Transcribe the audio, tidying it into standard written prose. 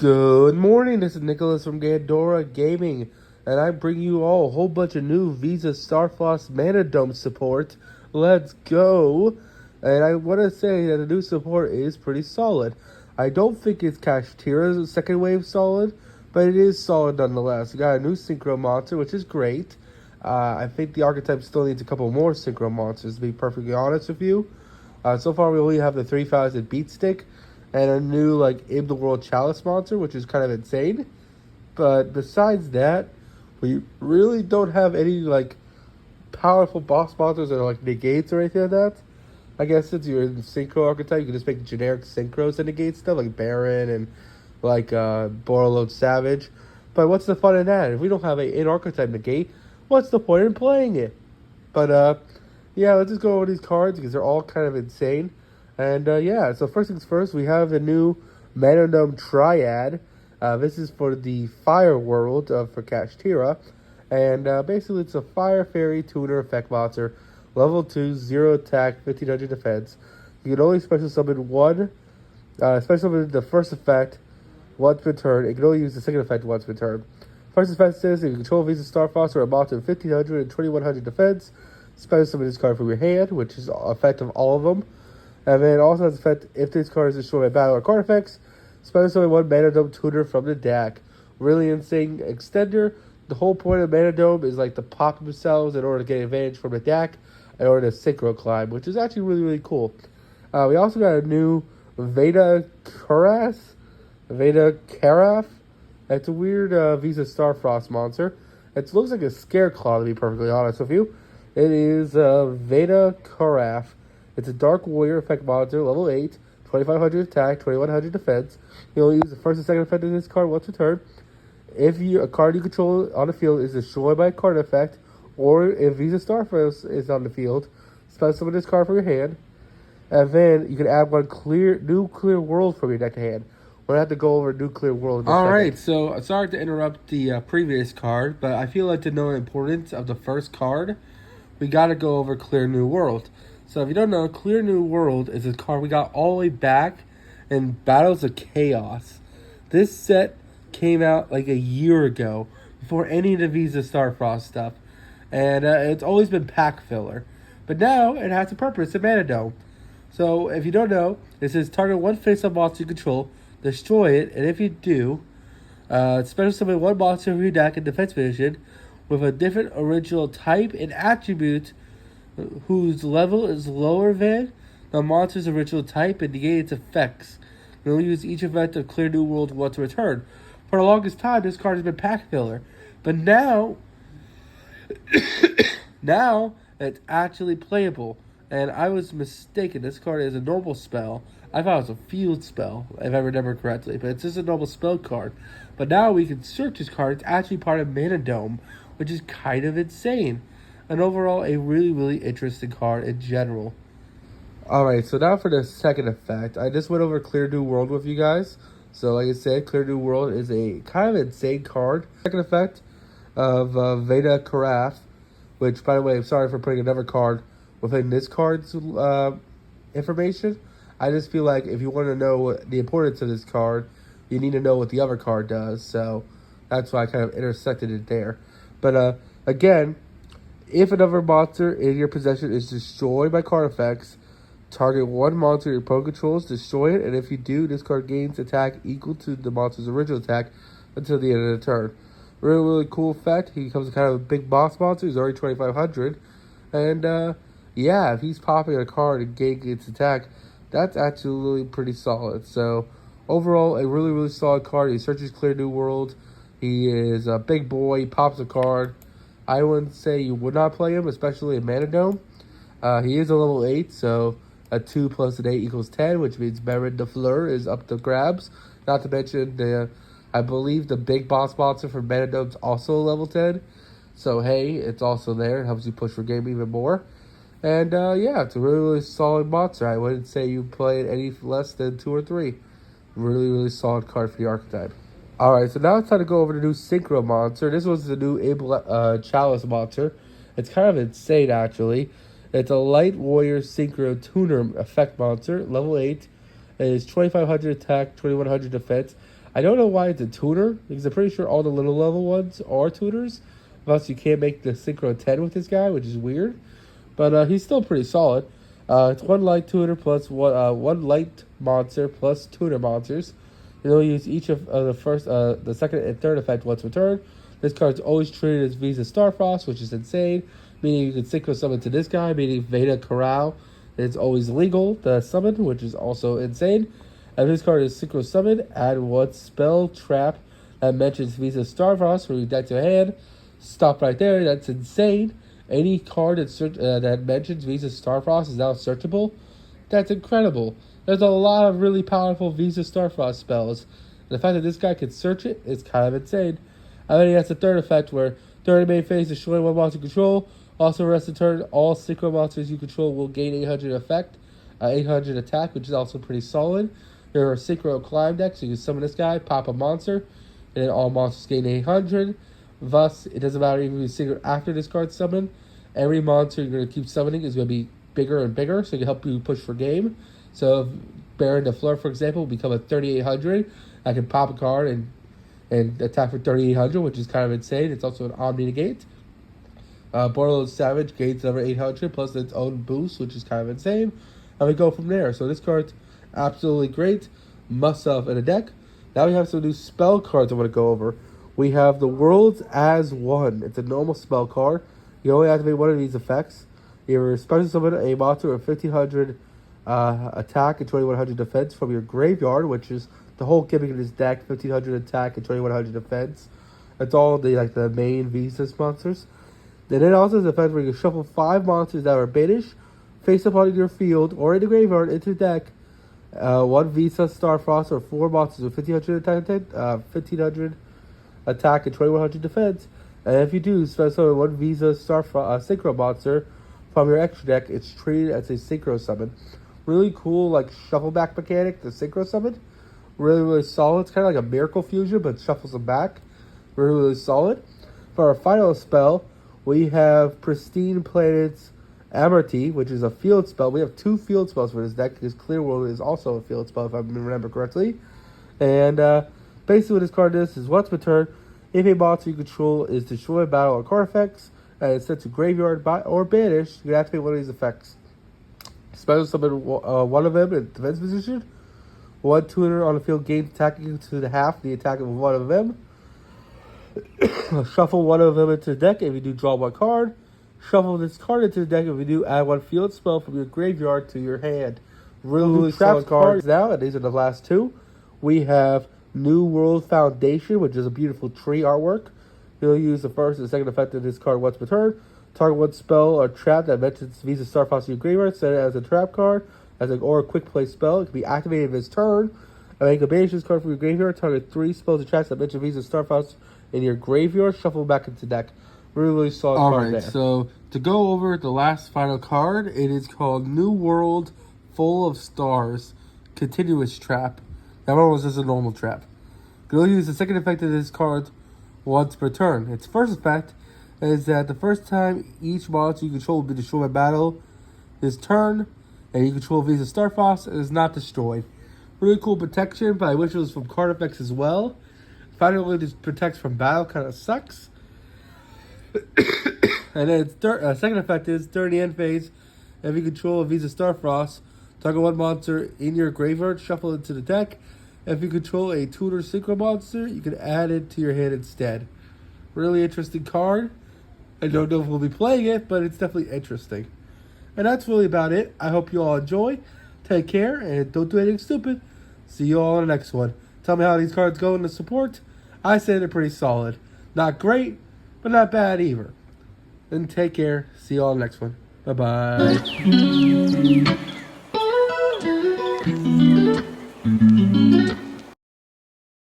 Good morning, this is Nicholas from Gandora Gaming, and I bring you all a whole bunch of new Visa Starfrost Manadome support. Let's go! And I want to say that the new support is pretty solid. I don't think it's Kashtira's second wave solid, but it is solid nonetheless. We got a new Synchro monster, which is great. I think the archetype still needs a couple more Synchro monsters, to be perfectly honest with you. So far, we only have the 3000 Beat Stick and a new in the world chalice monster, which is kind of insane. But besides that, we really don't have any powerful boss monsters or negates or anything like that. I guess since you're in the synchro archetype, you can just make generic synchros that negate stuff like Baron and Borreload Savage. But what's the fun in that? If we don't have an archetype negate, what's the point in playing it? But yeah, let's just go over these cards because they're all kind of insane. And yeah, so first things first, we have the new Manadone Triad. This is for the Fire World for Kashtira. And basically, it's a Fire Fairy Tuner effect monster. Level 2, 0 attack, 1500 defense. You can only special summon one. Special summon the first effect once per turn. It can only use the second effect once per turn. First effect says if you control Visa Starfrost or a monster with 1500 and 2100 defense, special summon this card from your hand, which is effect of all of them. And then it also has effect if this card is destroyed by battle or card effects. Special summon one Manadome Tuner from the deck. Really insane extender. The whole point of Manadome is to pop themselves in order to get advantage from the deck in order to synchro climb, which is actually really, really cool. We also got a new Veda Karaf. It's a weird Visa Starfrost monster. It looks like a Scareclaw, to be perfectly honest with you. It is Veda Karaf. It's a Dark Warrior effect monster, level 8, 2500 attack, 2100 defense. You only use the first and second effect of this card once per turn. If a card you control on the field is destroyed by a card effect, or if Visa Starfrost is on the field, special summon this card from your hand. And then you can add one new clear world from your deck to hand. We're going to have to go over Nuclear World in a second. Alright, so sorry to interrupt the previous card, but I feel like to know the importance of the first card, we got to go over Clear New World. So if you don't know, Clear New World is a card we got all the way back in Battles of Chaos. This set came out a year ago, before any of the Visa Starfrost stuff. And it's always been pack filler. But now it has a purpose in Manadone. So if you don't know, it says target one face-up monster you control, destroy it, and if you do, special summon one monster from your deck in defense position with a different original type and attribute whose level is lower than the monster's original type and negate its effects. You only use each event of Clear New World once a return. For the longest time, this card has been pack filler. But now, now it's actually playable. And I was mistaken. This card is a normal spell. I thought it was a field spell, if I remember correctly. But it's just a normal spell card. But now we can search this card. It's actually part of Manadome, which is kind of insane. And overall, a really, really interesting card in general. Alright, so now for the second effect. I just went over Clear New World with you guys. So like I said, Clear New World is a kind of insane card. Second effect of Veda Karaf, which, by the way, I'm sorry for putting another card within this card's information. I just feel like if you want to know the importance of this card, you need to know what the other card does. So that's why I kind of intersected it there. But again, if another monster in your possession is destroyed by card effects, target one monster your opponent controls, destroy it, and if you do, this card gains attack equal to the monster's original attack until the end of the turn. Really, really cool effect. He becomes kind of a big boss monster. He's already 2500. And yeah, if he's popping a card and gaining its attack, that's actually pretty solid. So overall, a really, really solid card. He searches Clear New World. He is a big boy. He pops a card. I wouldn't say you would not play him, especially in Manadome. He is a level 8, so a 2 plus an 8 equals 10, which means Baron de Fleur is up to grabs. Not to mention, I believe the big boss monster from Manadome is also level 10. So, hey, it's also there. It helps you push your game even more. And, yeah, it's a really, really solid monster. I wouldn't say you play it any less than 2 or 3. Really, really solid card for the archetype. Alright, so now it's time to go over the new Synchro monster. This was the new Chalice monster. It's kind of insane, actually. It's a Light Warrior Synchro Tuner effect monster, level 8. It is 2500 attack, 2100 defense. I don't know why it's a tuner, because I'm pretty sure all the little level ones are tuners. Thus, you can't make the Synchro 10 with this guy, which is weird. But he's still pretty solid. It's one light tuner plus one light monster plus tuner monsters. You'll use each of the second, and third effect once per turn. This card's always treated as Visa Starfrost, which is insane. Meaning you can synchro summon to this guy, meaning Veda Corral is always legal to summon, which is also insane. And this card is synchro summoned, add one spell trap that mentions Visa Starfrost from your deck to hand. Stop right there, that's insane. Any card that mentions Visa Starfrost is now searchable. That's incredible. There's a lot of really powerful Visa Starfrost spells. And the fact that this guy can search it is kind of insane. And then he has the third effect where during the main phase, destroy one monster control. Also, rest of turn, all synchro monsters you control will gain 800 effect, 800 attack, which is also pretty solid. There are synchro climb decks, so you can summon this guy, pop a monster, and then all monsters gain 800. Thus, it doesn't matter if you synchro after this card summon. Every monster you're going to keep summoning is going to be bigger and bigger, so it can help you push for game. So, if Baron de Fleur, for example, will become a 3800. I can pop a card and attack for 3800, which is kind of insane. It's also an Omni Negate. Borderlands Savage gains another 800 plus its own boost, which is kind of insane. And we go from there. So this card's absolutely great. Must have in a deck. Now we have some new spell cards I want to go over. We have the Worlds as One. It's a normal spell card. You only activate one of these effects. You special summon a monster with 1500 attack and 2100 defense from your graveyard, which is the whole gimmick of this deck. 1500 attack and 2100 defense. That's all the main Visas monsters. Then it also has the effect where you can shuffle 5 monsters that are banished, face up on your field or in the graveyard into the deck. 1 Visa Starfrost or 4 monsters with 1500 attack and 2100 defense. And if you do special 1 Visa Synchro monster from your extra deck, it's treated as a Synchro summon. Really cool shuffle back mechanic, the Synchro summon. Really, really solid. It's kind of like a Miracle Fusion, but shuffles them back. Really, really solid. For our final spell, we have Pristine Planet's Amity, which is a field spell. We have 2 field spells for this deck because Clear World is also a field spell, if I remember correctly. And basically what this card is once per turn, if a monster you control is destroyed, battle, or card effects, and it's sent to graveyard or banished, you can activate one of these effects. Special summon one of them in defense position. 1 tuner on the field gains attack equal to the half the attack of one of them. Shuffle one of them into the deck if you do draw 1 card. Shuffle this card into the deck if you do add 1 field spell from your graveyard to your hand. Really solid cards now, and these are the last 2. We have New World Foundation, which is a beautiful tree artwork. You'll use the first and the second effect of this card once per turn. Target 1 spell or trap that mentions Visa Starfrost in your graveyard. Set it as a trap card or a quick play spell. It can be activated this turn. And you can banish this card from your graveyard. Target 3 spells or traps that mention Visa Starfrost in your graveyard. Shuffle back into deck. Really, really solid card there. So to go over the last final card, it is called New World Full of Stars Continuous Trap. That one was just a normal trap. You'll use the second effect of this card once per turn. Its first effect is that the first time each monster you control will be destroyed by battle this turn, and you control Visa Starfrost, it is not destroyed. Really cool protection, but I wish it was from card effects as well. Finally, this protects from battle kind of sucks. And then its second effect is during the end phase, if you control a Visa Starfrost, target 1 monster in your graveyard, shuffle it into the deck. If you control a tutor synchro monster, you can add it to your hand instead. Really interesting card. I don't know if we'll be playing it, but it's definitely interesting. And that's really about it. I hope you all enjoy. Take care, and don't do anything stupid. See you all in the next one. Tell me how these cards go in the support. I say they're pretty solid. Not great, but not bad either. Then take care. See you all in the next one. Bye-bye.